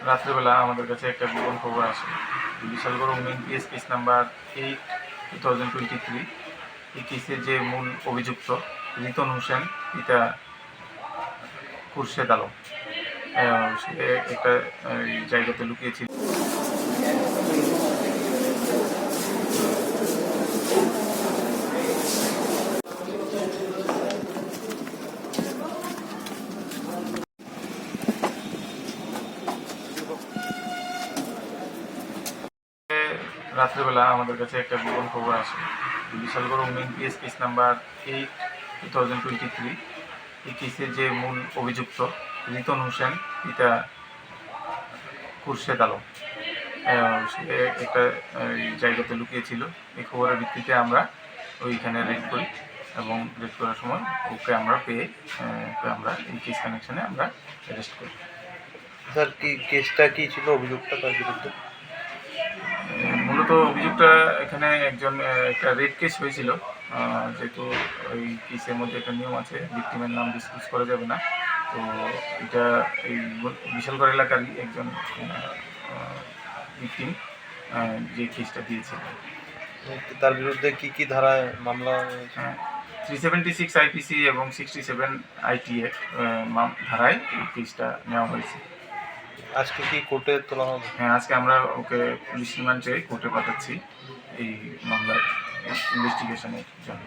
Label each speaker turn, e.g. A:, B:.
A: রাত্রেবেলা আমাদের কাছে একটা গোপন খবর আসে। Bishalgarh women PS case number 8/2023। এই কেসের যে মূল অভিযুক্ত রিতন হোসেন পিতা খুরশেদ আলম, সে একটা জায়গাতে লুকিয়েছিল। রাত্রেবেলা আমাদের কাছে একটা গোপন খবর আসে। Bishalgarh women PS case number 8/2023। এই কেসের যে মূল অভিযুক্ত রিতন হোসেন পিতা খুরশেদ আলম, সে একটা জায়গাতে লুকিয়েছিল। এই খবরের ভিত্তিতে আমরা ওইখানে রেড করি এবং রেড করার সময় ওকে আমরা পেয়ে আমরা এই কেস কানেকশনে আমরা অ্যারেস্ট করি।
B: স্যার কেসটা কি ছিল, অভিযোগটা তার বিরুদ্ধে?
A: মূলত অভিযোগটা এখানে একটা রেড কেস হয়েছিল। যেহেতু ওই কেসের মধ্যে একটা নিয়ম আছে, ভিক্টিমের নাম ডিসক্লোজ করা যাবে না। তো এটা এই বিশালগড় এলাকারই একজন ভিক্টিম যে কেসটা দিয়েছিল।
B: তার বিরুদ্ধে কি ধারায় মামলা?
A: 376 আইপিসি এবং 67 আইটিএ ধারায় এই কেসটা নেওয়া হয়েছে।
B: আজকে কি কোর্টে তোলা হবে?
A: হ্যাঁ, আজকে আমরা ওকে পুলিশ রিমান্ডে কোর্টে পাঠাচ্ছি এই মামলার ইনভেস্টিগেশনের জন্য।